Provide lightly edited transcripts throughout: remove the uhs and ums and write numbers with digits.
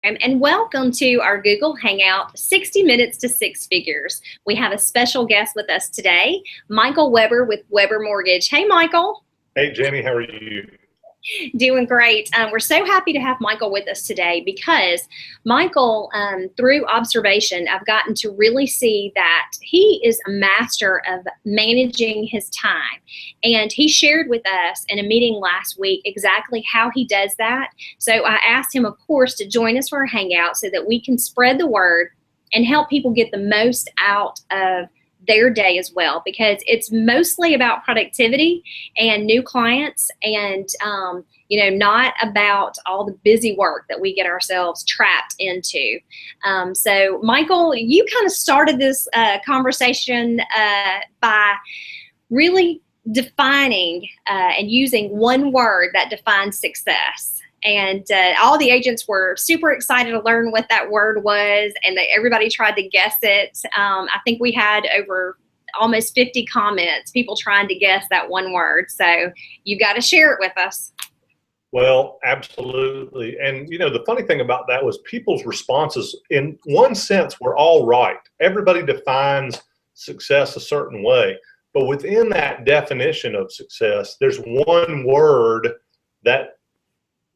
And welcome to our Google Hangout 60 Minutes to Six Figures. We have a special guest with us today, Michael Weber with Weber Mortgage. Hey, Michael. Hey, Jenny, how are you? Doing great. We're so happy to have Michael with us today because Michael, through observation, I've gotten to really see that he is a master of managing his time. And he shared with us in a meeting last week exactly how he does that. So I asked him, of course, to join us for a hangout so that we can spread the word and help people get the most out of their day as well, because it's mostly about productivity and new clients and, not about all the busy work that we get ourselves trapped into. So Michael, you kind of started this conversation by really defining and using one word that defines success. And all the agents were super excited to learn what that word was, and everybody tried to guess it. I think we had over almost 50 comments, people trying to guess that one word. So you got to share it with us. Well, absolutely. And, the funny thing about that was people's responses, in one sense, were all right. Everybody defines success a certain way. But within that definition of success, there's one word that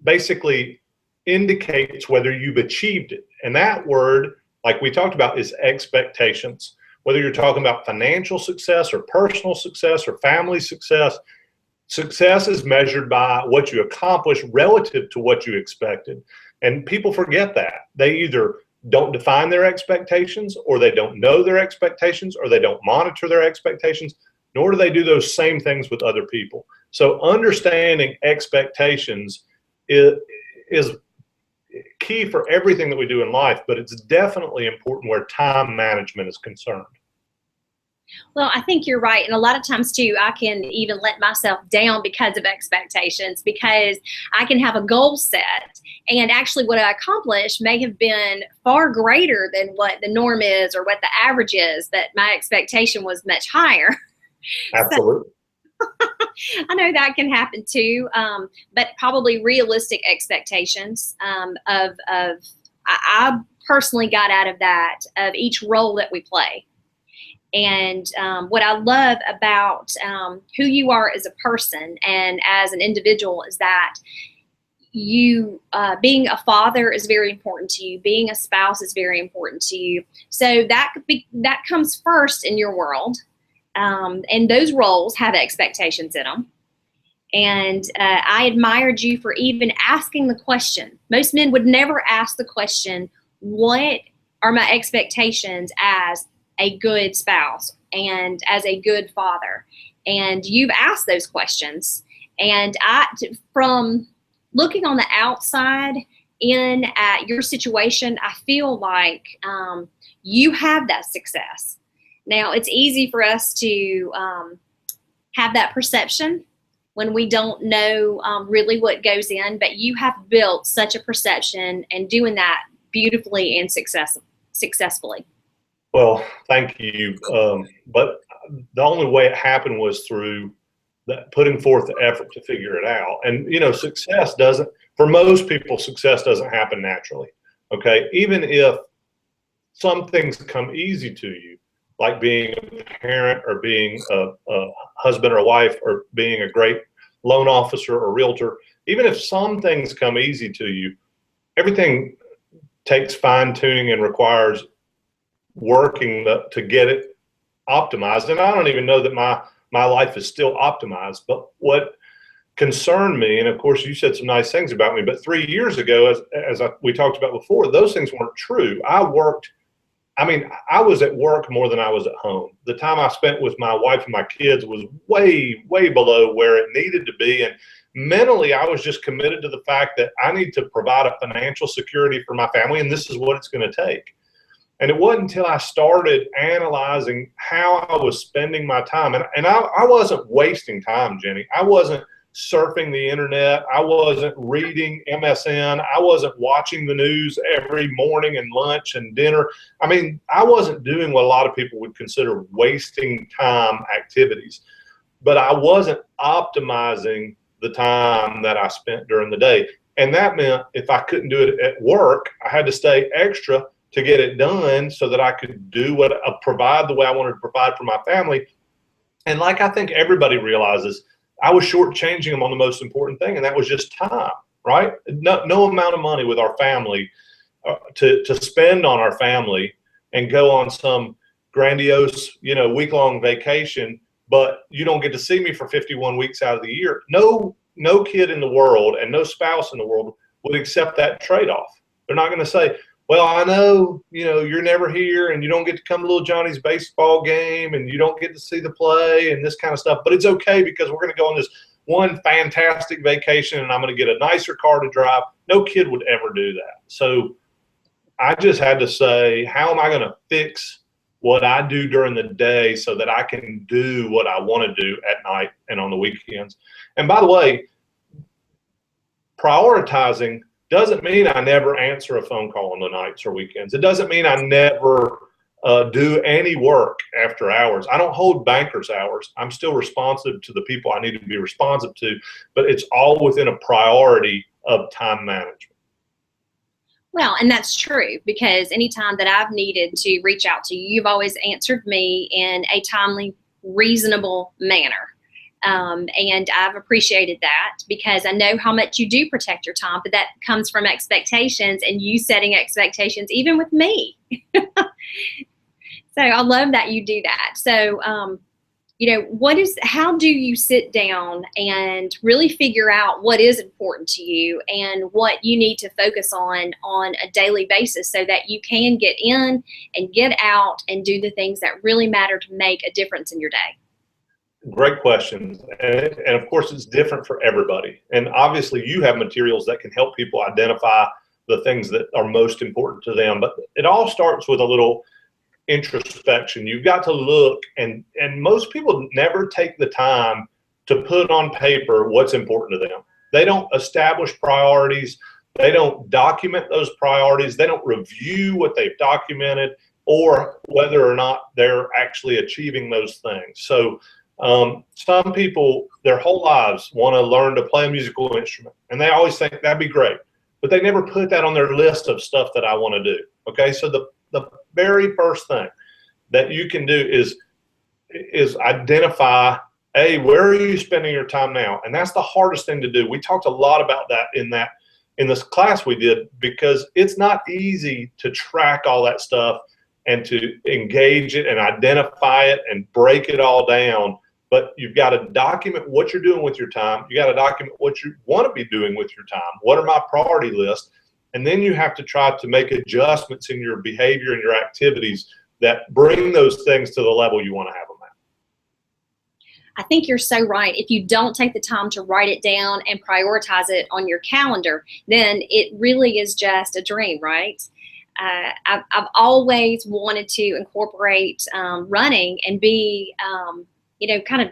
basically indicates whether you've achieved it. And that word, like we talked about, is expectations. Whether you're talking about financial success or personal success or family success, success is measured by what you accomplish relative to what you expected. And people forget that. They either don't define their expectations, or they don't know their expectations, or they don't monitor their expectations, nor do they do those same things with other people. So understanding expectations is key for everything that we do in life, but it's definitely important where time management is concerned. Well, I think you're right. And a lot of times too, I can even let myself down because of expectations, because I can have a goal set and actually what I accomplish may have been far greater than what the norm is or what the average is, that my expectation was much higher. Absolutely. I know that can happen too, but probably realistic expectations I personally got out of that, of each role that we play. And what I love about who you are as a person and as an individual is that you being a father is very important to you. Being a spouse is very important to you. So that comes first in your world. And those roles have expectations in them. And I admired you for even asking the question. Most men would never ask the question, what are my expectations as a good spouse and as a good father? And you've asked those questions. And from looking on the outside in at your situation, I feel like you have that success. Now, it's easy for us to have that perception when we don't know really what goes in, but you have built such a perception and doing that beautifully and successfully. Well, thank you. But the only way it happened was through putting forth the effort to figure it out. And, success doesn't, for most people, success doesn't happen naturally. Okay. Even if some things come easy to you, like being a parent or being a husband or a wife or being a great loan officer or realtor, even if some things come easy to you, everything takes fine tuning and requires working to get it optimized. And I don't even know that my life is still optimized, but what concerned me, and of course you said some nice things about me, but 3 years ago, as we talked about before, those things weren't true. I was at work more than I was at home. The time I spent with my wife and my kids was way, way below where it needed to be. And mentally, I was just committed to the fact that I need to provide a financial security for my family, and this is what it's going to take. And it wasn't until I started analyzing how I was spending my time. And I wasn't wasting time, Jenny. I wasn't surfing the internet. I wasn't reading MSN. I wasn't watching the news every morning and lunch and dinner. I mean, I wasn't doing what a lot of people would consider wasting time activities, but I wasn't optimizing the time that I spent during the day. And that meant if I couldn't do it at work, I had to stay extra to get it done so that I could do provide the way I wanted to provide for my family. And like I think everybody realizes, I was shortchanging them on the most important thing, and that was just time, right? No amount of money with our family to spend on our family and go on some grandiose, week-long vacation, but you don't get to see me for 51 weeks out of the year. No kid in the world and no spouse in the world would accept that trade-off. They're not going to say, well, I know, you're never here and you don't get to come to little Johnny's baseball game and you don't get to see the play and this kind of stuff, but it's okay because we're going to go on this one fantastic vacation and I'm going to get a nicer car to drive. No kid would ever do that. So I just had to say, how am I going to fix what I do during the day so that I can do what I want to do at night and on the weekends? And by the way, prioritizing doesn't mean I never answer a phone call on the nights or weekends. It doesn't mean I never do any work after hours. I don't hold banker's hours. I'm still responsive to the people I need to be responsive to, but it's all within a priority of time management. Well, and that's true, because anytime that I've needed to reach out to you, you've always answered me in a timely, reasonable manner. And I've appreciated that because I know how much you do protect your time, but that comes from expectations and you setting expectations, even with me. So I love that you do that. So, how do you sit down and really figure out what is important to you and what you need to focus on a daily basis so that you can get in and get out and do the things that really matter to make a difference in your day? Great questions. And of course, it's different for everybody. And obviously, you have materials that can help people identify the things that are most important to them. But it all starts with a little introspection. You've got to look, and most people never take the time to put on paper what's important to them. They don't establish priorities. They don't document those priorities. They don't review what they've documented or whether or not they're actually achieving those things. So some people, their whole lives, want to learn to play a musical instrument, and they always think that'd be great, but they never put that on their list of stuff that I want to do. Okay, so the very first thing that you can do is identify, where are you spending your time now? And that's the hardest thing to do. We talked a lot about that in this class we did, because it's not easy to track all that stuff and to engage it and identify it and break it all down. But you've got to document what you're doing with your time. You got to document what you want to be doing with your time. What are my priority lists? And then you have to try to make adjustments in your behavior and your activities that bring those things to the level you want to have them at. I think you're so right. If you don't take the time to write it down and prioritize it on your calendar, then it really is just a dream, right? I've always wanted to incorporate running and be, kind of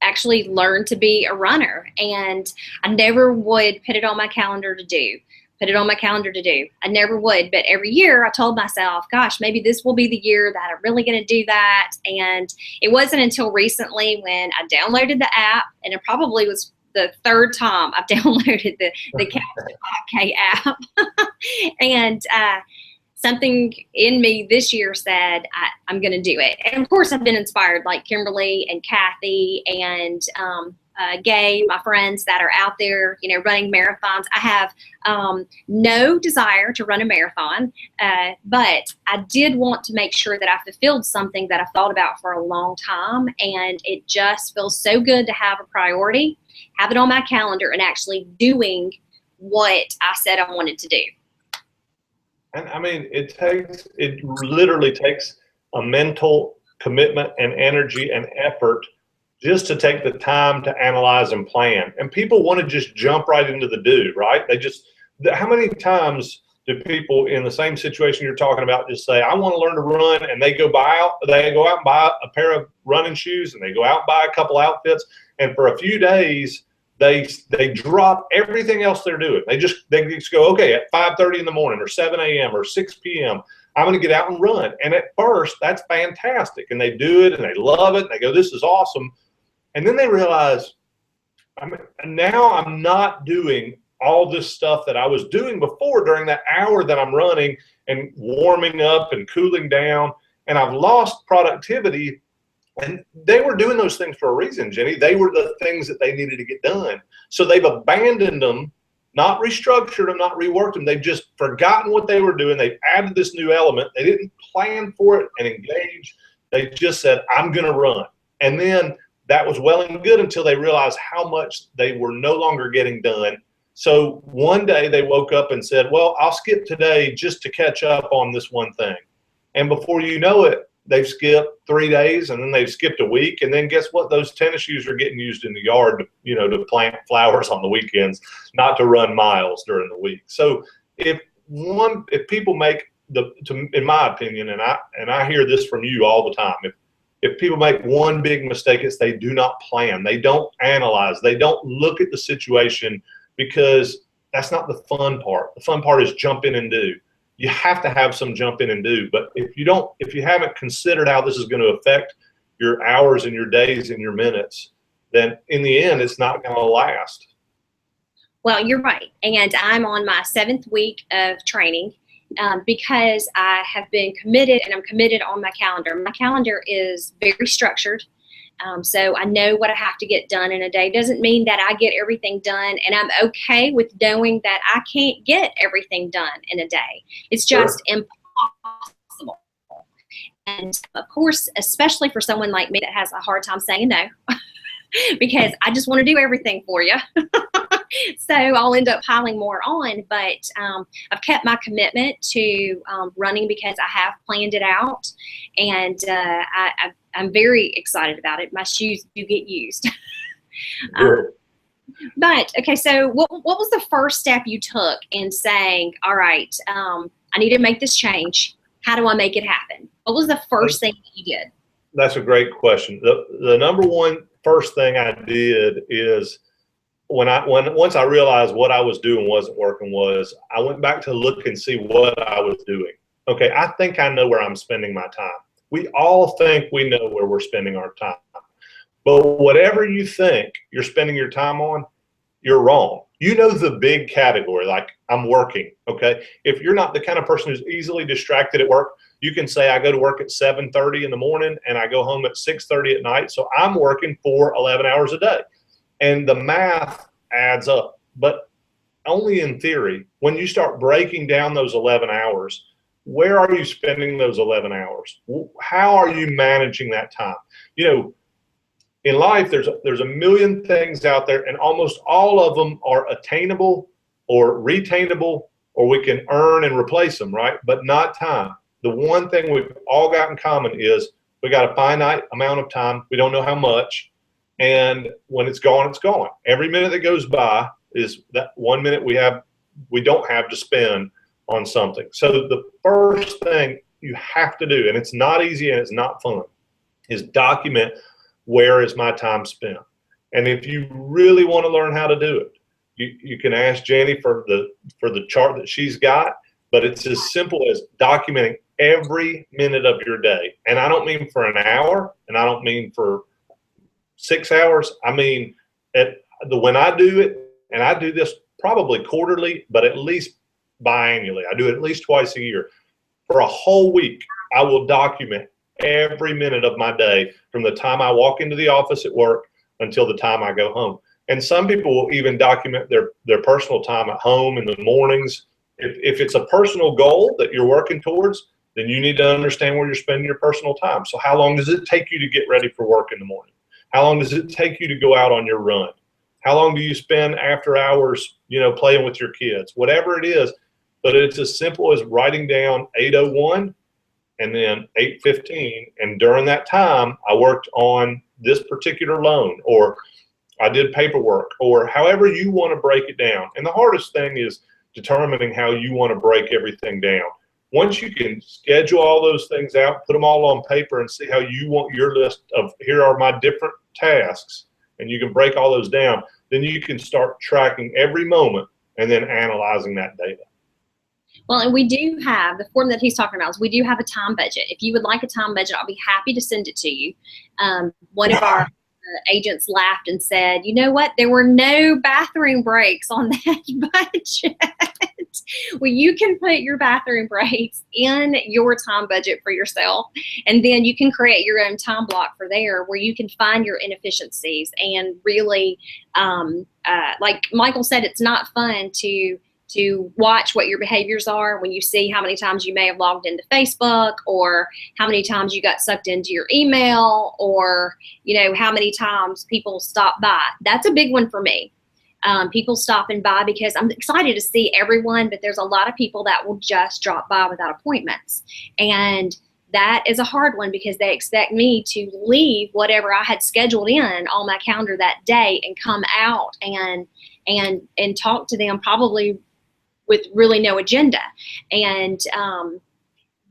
actually learn to be a runner. And I never would put it on my calendar to do. I never would. But every year I told myself, gosh, maybe this will be the year that I'm really going to do that. And it wasn't until recently when I downloaded the app, and it probably was the third time I've downloaded the Couch 5K app. And something in me this year said, I'm going to do it. And of course, I've been inspired, like Kimberly and Kathy and Gay, my friends that are out there, running marathons. I have no desire to run a marathon, but I did want to make sure that I fulfilled something that I thought about for a long time. And it just feels so good to have a priority, have it on my calendar, and actually doing what I said I wanted to do. And I mean, it literally takes a mental commitment and energy and effort just to take the time to analyze and plan. And people want to just jump right into the do, right? How many times do people in the same situation you're talking about just say, I want to learn to run, and they go out and buy a pair of running shoes, and they go out and buy a couple outfits, and for a few days they drop everything else they're doing. They just go, okay, at 5:30 in the morning or 7 a.m. or 6 p.m., I'm going to get out and run. And at first, that's fantastic. And they do it, and they love it, and they go, this is awesome. And then they realize, now I'm not doing all this stuff that I was doing before during that hour that I'm running and warming up and cooling down, and I've lost productivity. And they were doing those things for a reason, Jenny. They were the things that they needed to get done. So they've abandoned them, not restructured them, not reworked them. They've just forgotten what they were doing. They've added this new element. They didn't plan for it and engage. They just said, I'm going to run. And then that was well and good until they realized how much they were no longer getting done. So one day they woke up and said, well, I'll skip today just to catch up on this one thing. And before you know it, they've skipped 3 days, and then they've skipped a week. And then guess what? Those tennis shoes are getting used in the yard, to plant flowers on the weekends, not to run miles during the week. So if people make in my opinion, and I hear this from you all the time, if people make one big mistake, it's they do not plan. They don't analyze. They don't look at the situation, because that's not the fun part. The fun part is jump in and do. You have to have some jump in and do. But if you haven't considered how this is going to affect your hours and your days and your minutes, then in the end, it's not going to last. Well, you're right. And I'm on my 7th week of training because I have been committed, and I'm committed on my calendar. My calendar is very structured. So I know what I have to get done in a day. Doesn't mean that I get everything done, and I'm okay with knowing that I can't get everything done in a day. It's just impossible. And of course, especially for someone like me that has a hard time saying no, because I just want to do everything for you. So I'll end up piling more on, but I've kept my commitment to running because I have planned it out, and I'm very excited about it. My shoes do get used. But okay, so what was the first step you took in saying, all right, I need to make this change. How do I make it happen? What was the first thing that you did? That's a great question. The number one first thing I did is once I realized what I was doing wasn't working, was I went back to look and see what I was doing. Okay, I think I know where I'm spending my time. We all think we know where we're spending our time. But whatever you think you're spending your time on, you're wrong. You know the big category, like I'm working, okay? If you're not the kind of person who's easily distracted at work, you can say I go to work at 7:30 in the morning and I go home at 6:30 at night. So I'm working for 11 hours a day. And the math adds up, but only in theory. When you start breaking down those 11 hours, where are you spending those 11 hours? How are you managing that time? In life, there's a million things out there, and almost all of them are attainable or retainable, or we can earn and replace them, right? But not time. The one thing we've all got in common is we got a finite amount of time. We don't know how much. And when it's gone, it's gone. Every minute that goes by is that 1 minute we don't have to spend on something. So the first thing you have to do, and it's not easy and it's not fun, is document where is my time spent. And if you really want to learn how to do it, you can ask Jenny for the chart that she's got, but it's as simple as documenting every minute of your day. And I don't mean for an hour, and I don't mean for 6 hours. I mean, when I do it, and I do this probably quarterly, but at least biannually. I do it at least twice a year. For a whole week, I will document every minute of my day from the time I walk into the office at work until the time I go home. And some people will even document their personal time at home in the mornings. If it's a personal goal that you're working towards, then you need to understand where you're spending your personal time. So how long does it take you to get ready for work in the morning? How long does it take you to go out on your run? How long do you spend after hours, playing with your kids? Whatever it is, but it's as simple as writing down 8:01 and then 8:15. And during that time, I worked on this particular loan, or I did paperwork, or however you want to break it down. And the hardest thing is determining how you want to break everything down. Once you can schedule all those things out, put them all on paper and see how you want your list of, here are my different tasks, and you can break all those down, then you can start tracking every moment and then analyzing that data. Well, and we do have, the form that he's talking about, is we do have a time budget. If you would like a time budget, I'll be happy to send it to you. One of our agents laughed and said, you know what? There were no bathroom breaks on that budget. Well, you can put your bathroom breaks in your time budget for yourself, and then you can create your own time block for there where you can find your inefficiencies and really, like Michael said, it's not fun to watch what your behaviors are when you see how many times you may have logged into Facebook, or how many times you got sucked into your email, or, you know, how many times people stop by. That's a big one for me. People stopping by, because I'm excited to see everyone, but there's a lot of people that will just drop by without appointments. And that is a hard one, because they expect me to leave whatever I had scheduled in on my calendar that day and come out and talk to them, probably with really no agenda. And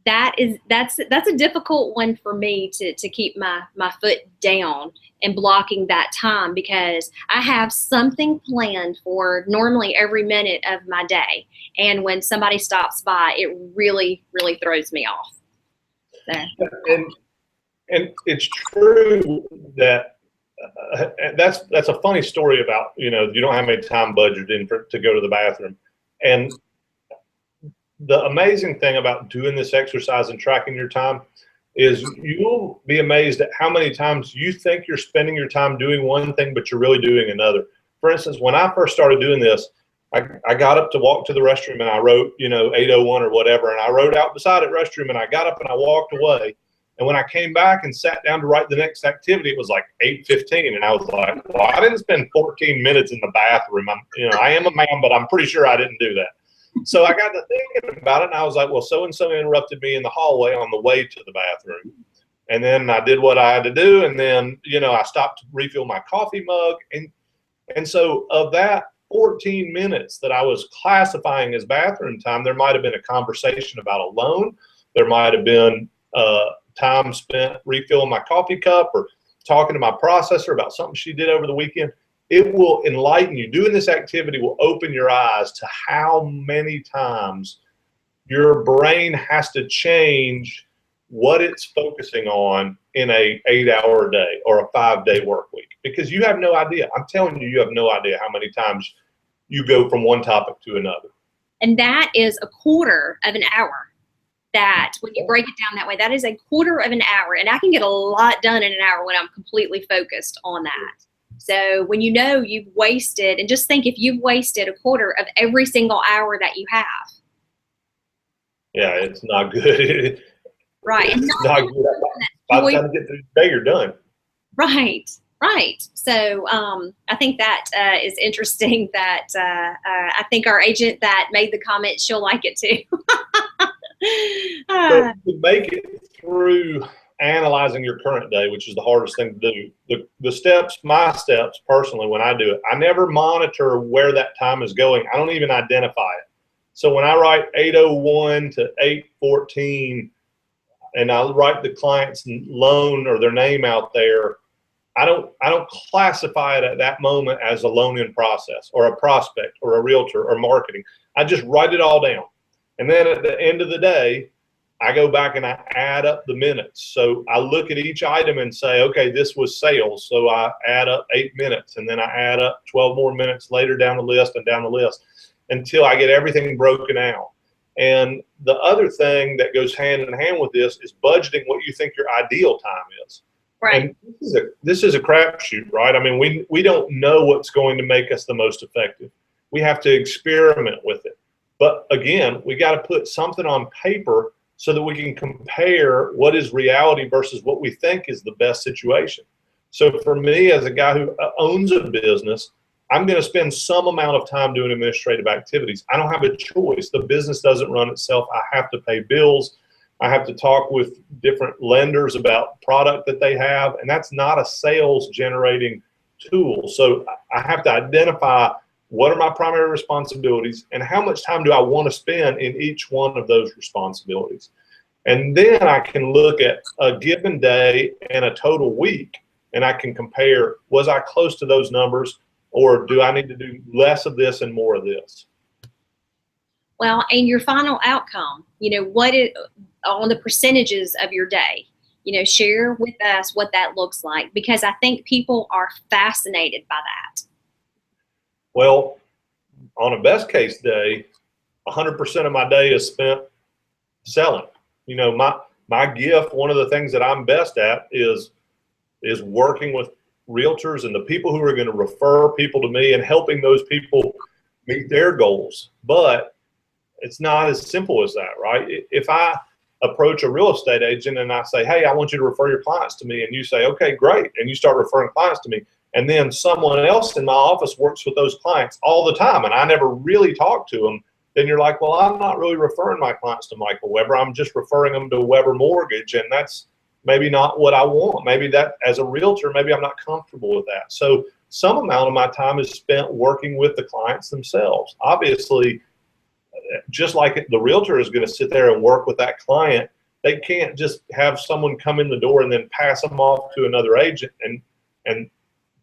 that's a difficult one for me to keep my foot down and blocking that time, because I have something planned for normally every minute of my day. And when somebody stops by, it really, really throws me off. So. And it's true that that's a funny story about, you know, you don't have any time budgeted in to go to the bathroom. And the amazing thing about doing this exercise and tracking your time is you'll be amazed at how many times you think you're spending your time doing one thing, but you're really doing another. For instance, when I first started doing this, I got up to walk to the restroom, and I wrote, you know, 8:01 or whatever, and I wrote out beside it restroom, and I got up and I walked away. And when I came back and sat down to write the next activity, it was like 8:15, and I was like, well, I didn't spend 14 minutes in the bathroom. I am a man, but I'm pretty sure I didn't do that. So I got to thinking about it, and I was like, well, so-and-so interrupted me in the hallway on the way to the bathroom. And then I did what I had to do, and then, you know, I stopped to refill my coffee mug. And so of that 14 minutes that I was classifying as bathroom time, there might have been a conversation about a loan. There might have been time spent refilling my coffee cup, or talking to my processor about something she did over the weekend. It will enlighten you. Doing this activity will open your eyes to how many times your brain has to change what it's focusing on in a 8-hour day or a 5-day work week, because you have no idea. I'm telling you, you have no idea how many times you go from one topic to another. And that is a quarter of an hour. That when you break it down that way, that is a quarter of an hour. And I can get a lot done in an hour when I'm completely focused on that. So when you know you've wasted, and just think if you've wasted a quarter of every single hour that you have. Yeah, it's not good. Right. It's not good. By the time you get through the day, you're done. Right. So I think that is interesting. That I think our agent that made the comment, she'll like it too. So to make it through analyzing your current day, which is the hardest thing to do, the steps, my steps personally, when I do it, I never monitor where that time is going. I don't even identify it. So when I write 8:01 to 8:14, and I write the client's loan or their name out there, I don't classify it at that moment as a loan in process or a prospect or a realtor or marketing. I just write it all down. And then at the end of the day, I go back and I add up the minutes. So I look at each item and say, okay, this was sales. So I add up 8 minutes, and then I add up 12 more minutes later down the list and down the list until I get everything broken out. And the other thing that goes hand in hand with this is budgeting what you think your ideal time is. Right. And this is a crapshoot, right? I mean, we don't know what's going to make us the most effective. We have to experiment with it. But again, we got to put something on paper so that we can compare what is reality versus what we think is the best situation. So for me, as a guy who owns a business, I'm going to spend some amount of time doing administrative activities. I don't have a choice. The business doesn't run itself. I have to pay bills. I have to talk with different lenders about product that they have, and that's not a sales generating tool. So I have to identify what are my primary responsibilities and how much time do I want to spend in each one of those responsibilities. And then I can look at a given day and a total week, and I can compare, was I close to those numbers, or do I need to do less of this and more of this? Well, and your final outcome, you know, what is on the percentages of your day, share with us what that looks like, because I think people are fascinated by that. Well, on a best case day, 100% of my day is spent selling. My gift, one of the things that I'm best at is working with realtors and the people who are going to refer people to me and helping those people meet their goals. But it's not as simple as that, right? If I approach a real estate agent and I say, hey, I want you to refer your clients to me, and you say, okay, great, and you start referring clients to me, and then someone else in my office works with those clients all the time and I never really talk to them, then you're like, well, I'm not really referring my clients to Michael Weber. I'm just referring them to Weber Mortgage, and that's maybe not what I want. Maybe that, as a realtor, maybe I'm not comfortable with that. So some amount of my time is spent working with the clients themselves. Obviously, just like the realtor is going to sit there and work with that client, they can't just have someone come in the door and then pass them off to another agent and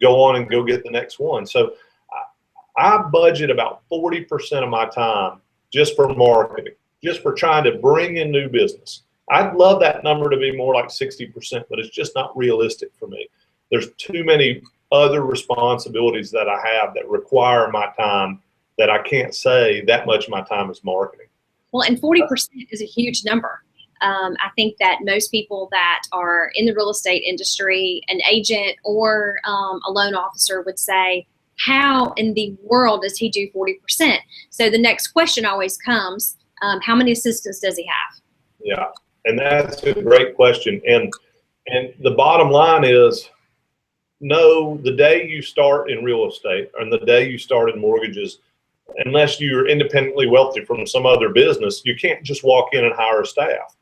go on and go get the next one. So I budget about 40% of my time just for marketing, just for trying to bring in new business. I'd love that number to be more like 60%, but it's just not realistic for me. There's too many other responsibilities that I have that require my time, that I can't say that much of my time is marketing. Well, and 40% is a huge number. I think that most people that are in the real estate industry, an agent or a loan officer, would say, how in the world does he do 40%? So the next question always comes, how many assistants does he have? Yeah, and that's a great question. And the bottom line is, no, the day you start in real estate and the day you start in mortgages, unless you're independently wealthy from some other business, you can't just walk in and hire a staff.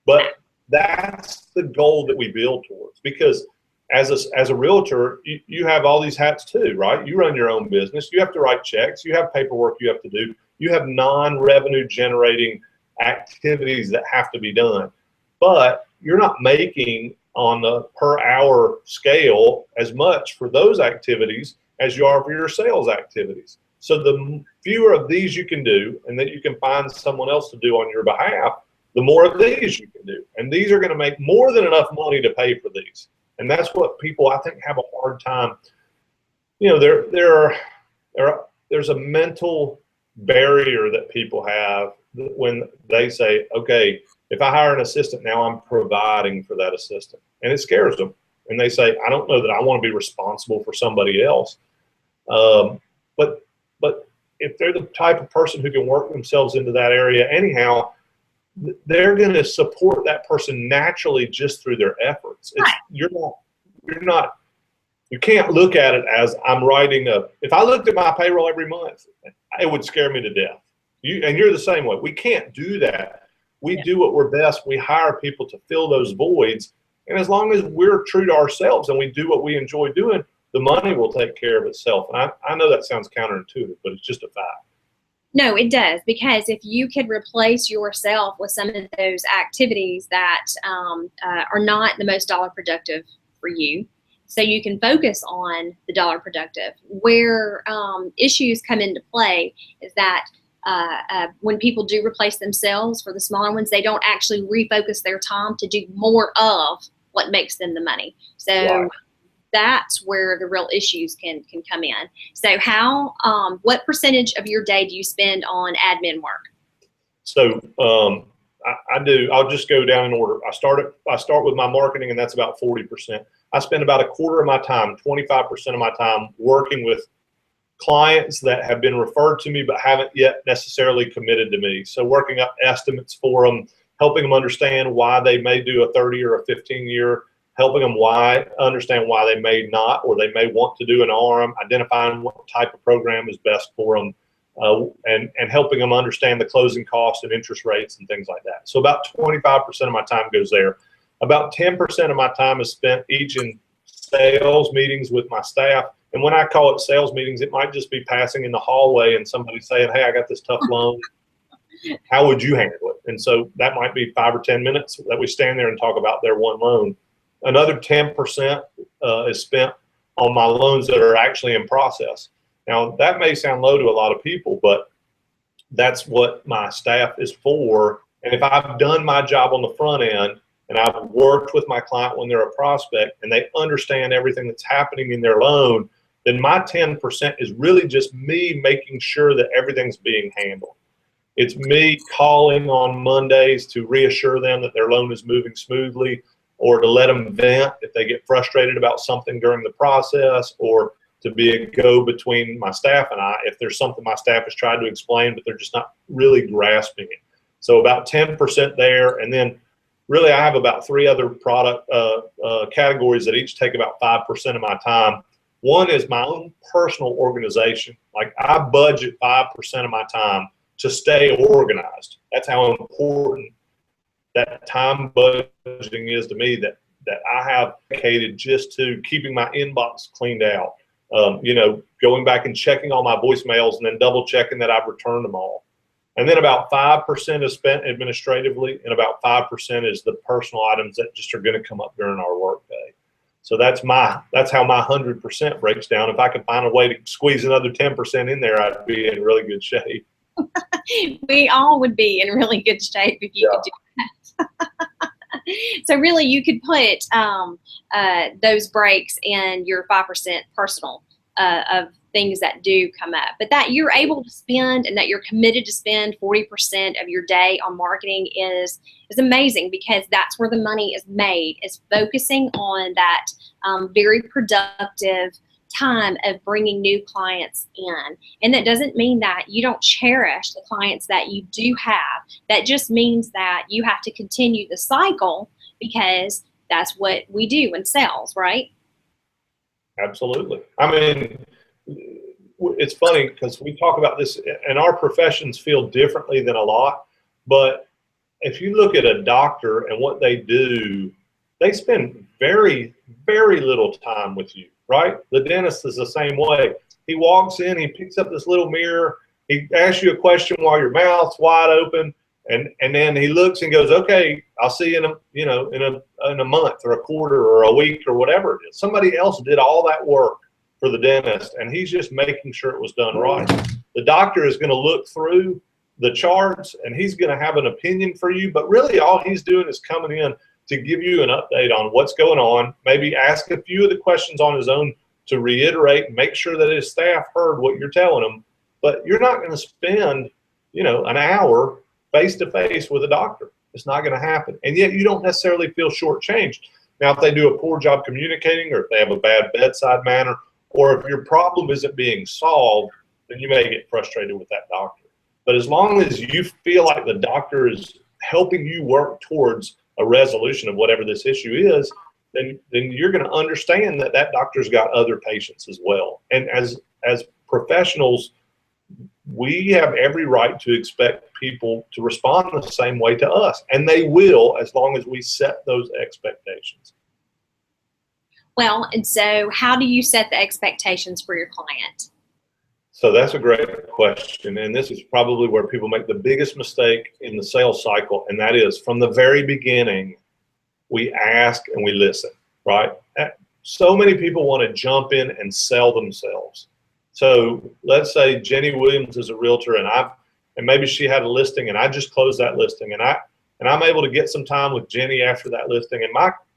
But that's the goal that we build towards, because as a realtor, you have all these hats too, right? You run your own business. You have to write checks. You have paperwork you have to do. You have non-revenue generating activities that have to be done. But you're not making on the per hour scale as much for those activities as you are for your sales activities. So the fewer of these you can do, and that you can find someone else to do on your behalf, the more of these you can do. And these are going to make more than enough money to pay for these. And that's what people, I think, have a hard time. There's a mental barrier that people have when they say, okay, if I hire an assistant, now I'm providing for that assistant. And it scares them. And they say, I don't know that I want to be responsible for somebody else. But if they're the type of person who can work themselves into that area anyhow, they're going to support that person naturally just through their efforts. You can't look at it as I'm writing if I looked at my payroll every month, it would scare me to death. And you're the same way. We can't do that. We do what we're best. We hire people to fill those voids. And as long as we're true to ourselves and we do what we enjoy doing, the money will take care of itself. And I know that sounds counterintuitive, but it's just a fact. No, it does, because if you could replace yourself with some of those activities that are not the most dollar productive for you, so you can focus on the dollar productive, where issues come into play is that when people do replace themselves for the smaller ones, they don't actually refocus their time to do more of what makes them the money. So right. That's where the real issues can come in. So what percentage of your day do you spend on admin work? So I do. I'll just go down in order. I start with my marketing, and that's about 40%. I spend about a quarter of my time, 25% of my time, working with clients that have been referred to me but haven't yet necessarily committed to me. So working up estimates for them, helping them understand why they may do a 30 or a 15-year, helping them understand why they may not, or they may want to do an ARM, identifying what type of program is best for them, and helping them understand the closing costs and interest rates and things like that. So about 25% of my time goes there. About 10% of my time is spent each in sales meetings with my staff. And when I call it sales meetings, it might just be passing in the hallway and somebody saying, hey, I got this tough loan. How would you handle it? And so that might be 5 or 10 minutes that we stand there and talk about their one loan. Another 10% is spent on my loans that are actually in process. Now, that may sound low to a lot of people, but that's what my staff is for. And if I've done my job on the front end and I've worked with my client when they're a prospect and they understand everything that's happening in their loan, then my 10% is really just me making sure that everything's being handled. It's me calling on Mondays to reassure them that their loan is moving smoothly, or to let them vent if they get frustrated about something during the process, or to be a go-between my staff and I if there's something my staff has tried to explain but they're just not really grasping it. So about 10% there, and then really I have about 3 other product categories that each take about 5% of my time. One is my own personal organization. Like, I budget 5% of my time to stay organized. That's how important that time budgeting is to me, that I have dedicated just to keeping my inbox cleaned out. You know, going back and checking all my voicemails and then double checking that I've returned them all. And then about 5% is spent administratively, and about 5% is the personal items that just are going to come up during our work day. So that's how my 100% breaks down. If I could find a way to squeeze another 10% in there, I'd be in really good shape. We all would be in really good shape if you could do that. So really, you could put those breaks in your 5% personal of things that do come up, but that you're able to spend and that you're committed to spend 40% of your day on marketing is amazing, because that's where the money is made, is focusing on that very productive time of bringing new clients in. And that doesn't mean that you don't cherish the clients that you do have. That just means that you have to continue the cycle, because that's what we do in sales, right? Absolutely. I mean, it's funny because we talk about this, and our professions feel differently than a lot, but if you look at a doctor and what they do, they spend very, very little time with you, right? The dentist is the same way. He walks in, he picks up this little mirror, he asks you a question while your mouth's wide open, and then he looks and goes, okay, I'll see you in a month or a quarter or a week or whatever it is. Somebody else did all that work for the dentist, and he's just making sure it was done right. The doctor is going to look through the charts and he's going to have an opinion for you, but really all he's doing is coming in to give you an update on what's going on, maybe ask a few of the questions on his own to reiterate and make sure that his staff heard what you're telling them. But you're not going to spend, an hour face-to-face with a doctor. It's not going to happen. And yet you don't necessarily feel shortchanged. Now, if they do a poor job communicating, or if they have a bad bedside manner, or if your problem isn't being solved, then you may get frustrated with that doctor. But as long as you feel like the doctor is helping you work towards a resolution of whatever this issue is, then you're going to understand that that doctor's got other patients as well. And as professionals, we have every right to expect people to respond the same way to us, and they will, as long as we set those expectations. Well, and so how do you set the expectations for your client? So that's a great question, and this is probably where people make the biggest mistake in the sales cycle, and that is, from the very beginning, we ask and we listen, right? So many people want to jump in and sell themselves. So let's say Jenny Williams is a realtor, and maybe she had a listing, and I just closed that listing, and I'm able to get some time with Jenny after that listing. And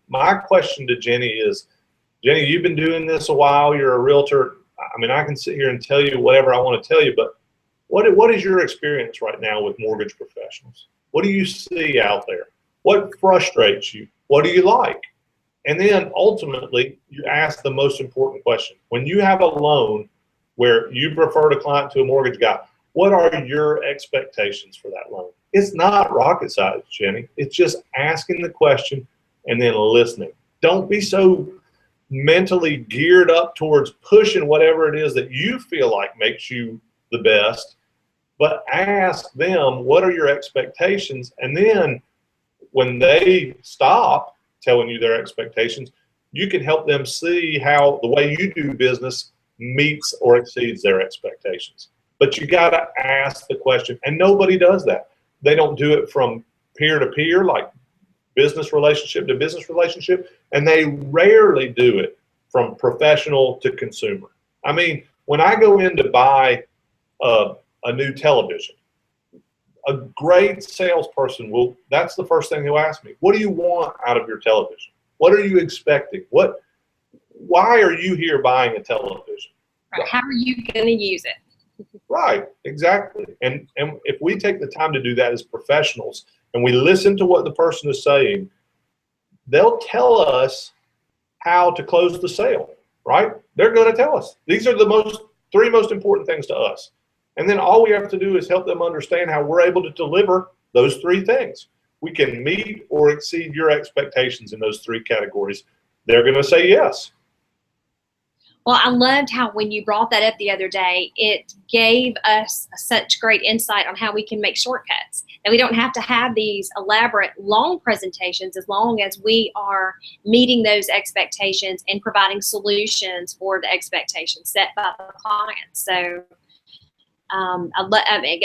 my question to Jenny is, Jenny, you've been doing this a while. You're a realtor. I mean, I can sit here and tell you whatever I want to tell you, but what is your experience right now with mortgage professionals? What do you see out there? What frustrates you? What do you like? And then ultimately, you ask the most important question. When you have a loan where you've referred a client to a mortgage guy, what are your expectations for that loan? It's not rocket science, Jenny. It's just asking the question and then listening. Don't be so mentally geared up towards pushing whatever it is that you feel like makes you the best, but ask them, what are your expectations? And then when they stop telling you their expectations, you can help them see how the way you do business meets or exceeds their expectations. But you got to ask the question, and nobody does that. They don't do it from peer to peer, like business relationship to business relationship, and they rarely do it from professional to consumer. I mean, when I go in to buy a new television, a great salesperson will, that's the first thing he'll ask me. What do you want out of your television? What are you expecting? Why are you here buying a television? Right. How are you going to use it? Right, exactly. And if we take the time to do that as professionals and we listen to what the person is saying, they'll tell us how to close the sale, right? They're going to tell us. These are the three most important things to us. And then all we have to do is help them understand how we're able to deliver those three things. We can meet or exceed your expectations in those three categories. They're going to say yes. Well, I loved how when you brought that up the other day, it gave us such great insight on how we can make shortcuts. And we don't have to have these elaborate, long presentations as long as we are meeting those expectations and providing solutions for the expectations set by the client. So,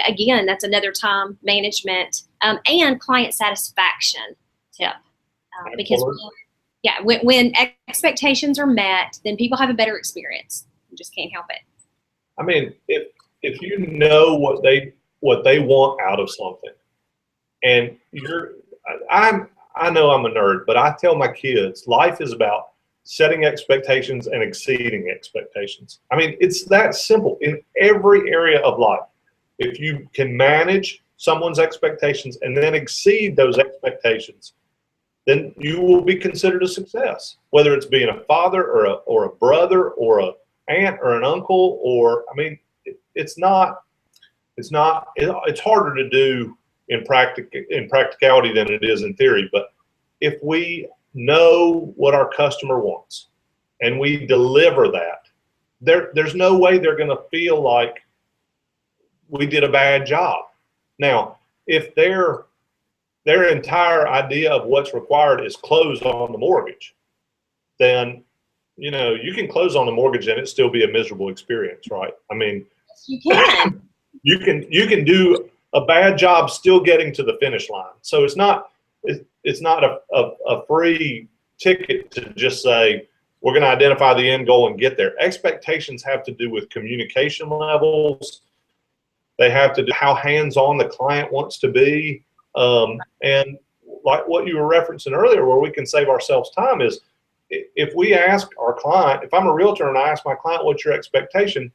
again, that's another time management and client satisfaction tip. Because yeah, when expectations are met, then people have a better experience. You just can't help it. I mean, if you know what they want out of something, and I know I'm a nerd, but I tell my kids life is about setting expectations and exceeding expectations. I mean, it's that simple in every area of life. If you can manage someone's expectations and then exceed those expectations, then you will be considered a success. Whether it's being a father or a brother or an aunt or an uncle, or I mean, it's harder to do in practicality than it is in theory. But if we know what our customer wants and we deliver that, there's no way they're going to feel like we did a bad job. Now, if their entire idea of what's required is close on the mortgage, then you can close on the mortgage and it still be a miserable experience, right? I mean, you can. you can do a bad job still getting to the finish line. So it's not a free ticket to just say we're going to identify the end goal and get there. Expectations have to do with communication levels. They have to do how hands-on the client wants to be. And like what you were referencing earlier, where we can save ourselves time is if we ask our client, if I'm a realtor and I ask my client, what's your expectation?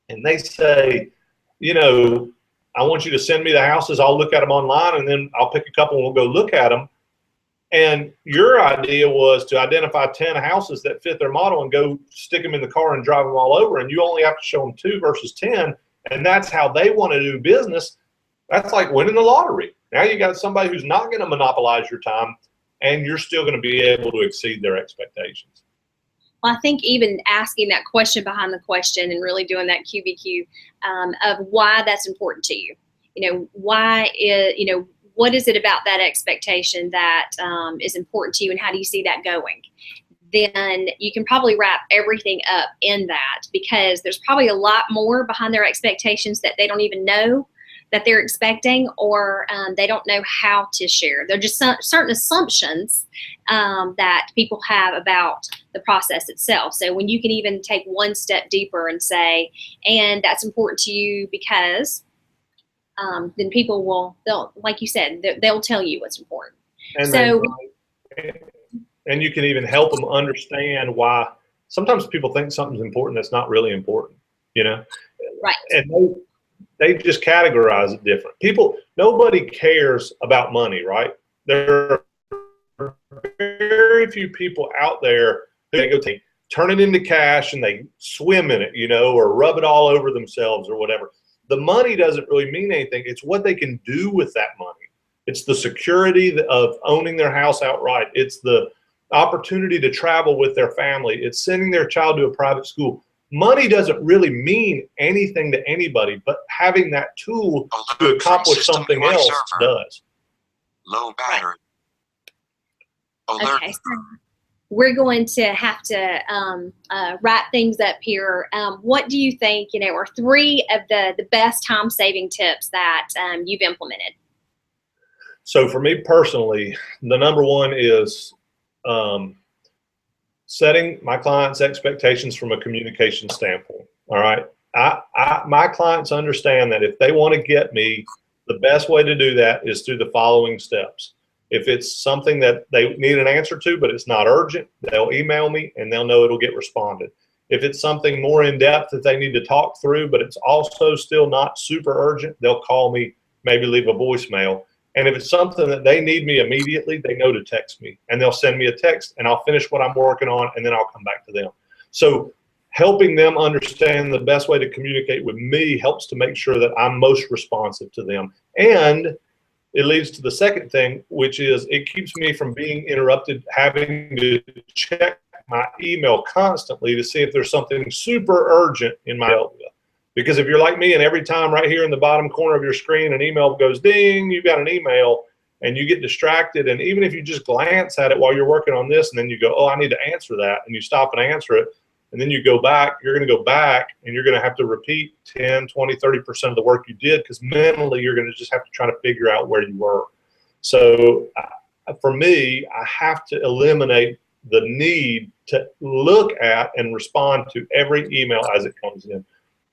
And they say, I want you to send me the houses. I'll look at them online and then I'll pick a couple and we'll go look at them. And your idea was to identify 10 houses that fit their model and go stick them in the car and drive them all over. And you only have to show them 2 versus 10. And that's how they want to do business. That's like winning the lottery. Now you got somebody who's not going to monopolize your time, and you're still going to be able to exceed their expectations. Well, I think even asking that question behind the question and really doing that QBQ of why that's important to you. Why is, what is it about that expectation that is important to you, and how do you see that going? Then you can probably wrap everything up in that, because there's probably a lot more behind their expectations that they don't even know that they're expecting, or they don't know how to share. They're just certain assumptions that people have about the process itself. So when you can even take one step deeper and say, and that's important to you because, then people they'll, like you said, they'll tell you what's important. And you can even help them understand why sometimes people think something's important that's not really important, Right. And they just categorize it different. Nobody cares about money, right? There are very few people out there who they go turn it into cash and they swim in it, or rub it all over themselves or whatever. The money doesn't really mean anything. It's what they can do with that money. It's the security of owning their house outright. It's the opportunity to travel with their family. It's sending their child to a private school. Money doesn't really mean anything to anybody, but having that tool to accomplish something else does. Low battery. Okay, so we're going to have to wrap things up here. What do you think, are 3 of the best time-saving tips that you've implemented? So for me personally, the number one is setting my clients' expectations from a communication standpoint. All right. My clients understand that if they want to get me, The best way to do that is through the following steps. If it's something that they need an answer to, but it's not urgent, they'll email me and they'll know it'll get responded. If it's something more in depth that they need to talk through, but it's also still not super urgent, they'll call me, maybe leave a voicemail. And if it's something that they need me immediately, they know to text me and they'll send me a text and I'll finish what I'm working on and then I'll come back to them. So helping them understand the best way to communicate with me helps to make sure that I'm most responsive to them. And it leads to the second thing, which is it keeps me from being interrupted, having to check my email constantly to see if there's something super urgent in my email. Because if you're like me and every time right here in the bottom corner of your screen an email goes ding, you've got an email and you get distracted. And even if you just glance at it while you're working on this and then you go, oh, I need to answer that, and you stop and answer it, and then you go back, you're going to go back and you're going to have to repeat 10, 20, 30% of the work you did, because mentally you're going to just have to try to figure out where you were. So for me, I have to eliminate the need to look at and respond to every email as it comes in,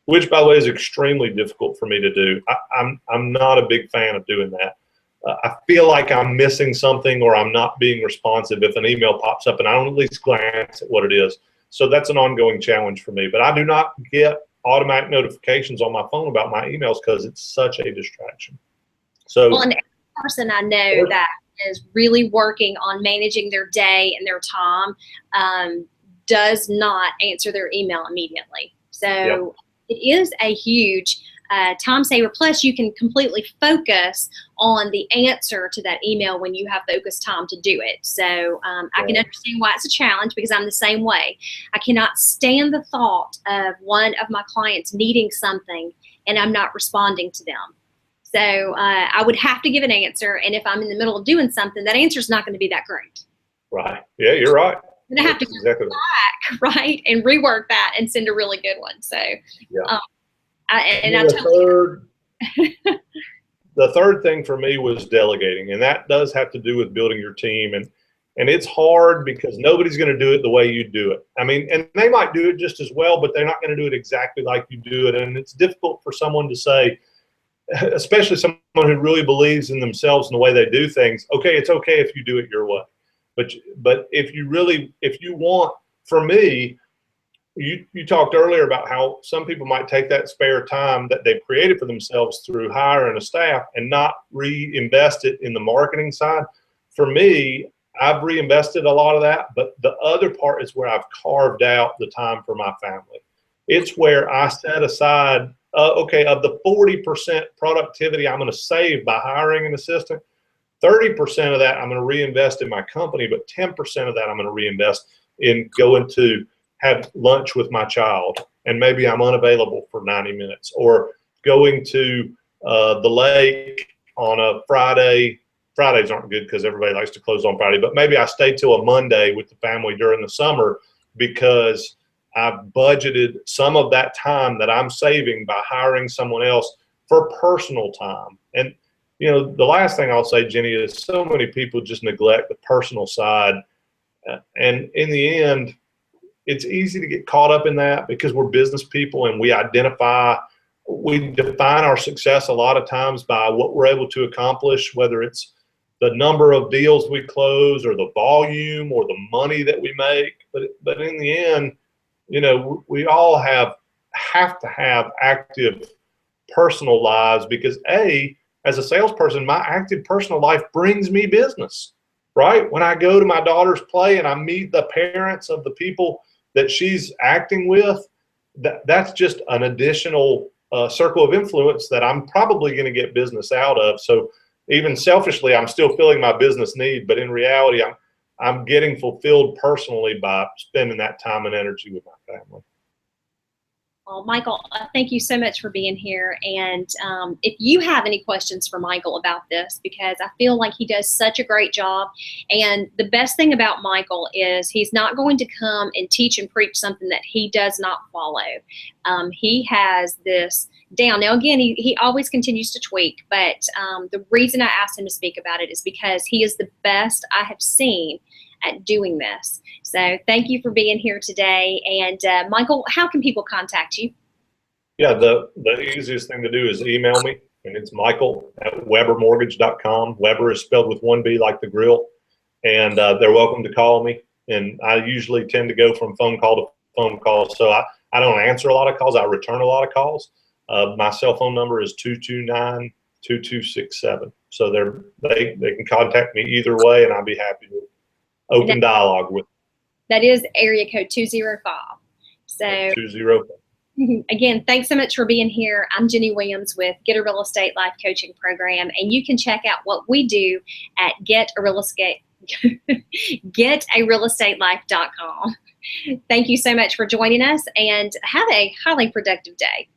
which, by the way, is extremely difficult for me to do. I'm not a big fan of doing that. I feel like I'm missing something or I'm not being responsive if an email pops up and I don't at least glance at what it is. So that's an ongoing challenge for me. But I do not get automatic notifications on my phone about my emails because it's such a distraction. So, well, and every person I know that is really working on managing their day and their time does not answer their email immediately. So it is a huge time saver. Plus, you can completely focus on the answer to that email when you have focused time to do it. So I can understand why it's a challenge, because I'm the same way. I cannot stand the thought of one of my clients needing something and I'm not responding to them. So I would have to give an answer, and if I'm in the middle of doing something, that answer is not going to be that great. Right. Yeah, you're right. I'm going to have to go back, right, and rework that and send a really good one. So, the third thing for me was delegating, and that does have to do with building your team. And it's hard because nobody's going to do it the way you do it. I mean, and they might do it just as well, but they're not going to do it exactly like you do it. And it's difficult for someone to say, especially someone who really believes in themselves and the way they do things, okay, it's okay if you do it your way. But if you want, for me, you talked earlier about how some people might take that spare time that they've created for themselves through hiring a staff and not reinvest it in the marketing side. For me, I've reinvested a lot of that, but the other part is where I've carved out the time for my family. It's where I set aside, okay, of the 40% productivity I'm going to save by hiring an assistant, 30% of that I'm going to reinvest in my company, but 10% of that I'm going to reinvest in going to have lunch with my child, and maybe I'm unavailable for 90 minutes, or going to the lake on a Friday. Fridays aren't good because everybody likes to close on Friday, but maybe I stay till a Monday with the family during the summer because I've budgeted some of that time that I'm saving by hiring someone else for personal time. And you know, the last thing I'll say, Jenny, is so many people just neglect the personal side. And in the end, it's easy to get caught up in that because we're business people and we define our success a lot of times by what we're able to accomplish, whether it's the number of deals we close or the volume or the money that we make. But in the end, you know, we all have to have active personal lives because as a salesperson, my active personal life brings me business, right? When I go to my daughter's play and I meet the parents of the people that she's acting with, that's just an additional circle of influence that I'm probably going to get business out of. So even selfishly, I'm still filling my business need, but in reality, I'm getting fulfilled personally by spending that time and energy with my family. Well, Michael, thank you so much for being here. And if you have any questions for Michael about this, because I feel like he does such a great job. And the best thing about Michael is he's not going to come and teach and preach something that he does not follow. He has this down. Now, again, he always continues to tweak, but the reason I asked him to speak about it is because he is the best I have seen at doing this. So thank you for being here today. And Michael, how can people contact you? Yeah, the easiest thing to do is email me. and it's Michael@WeberMortgage.com. Weber is spelled with one B like the grill, and they're welcome to call me. And I usually tend to go from phone call to phone call, so I don't answer a lot of calls. I return a lot of calls. My cell phone number is 229-2267. So they can contact me either way, and I'll be happy to open dialogue with them. That is area code 205. So 205. Again, thanks so much for being here. I'm Jenny Williams with Get a Real Estate Life Coaching Program, and you can check out what we do at getarealestatelife.com. Thank you so much for joining us, and have a highly productive day.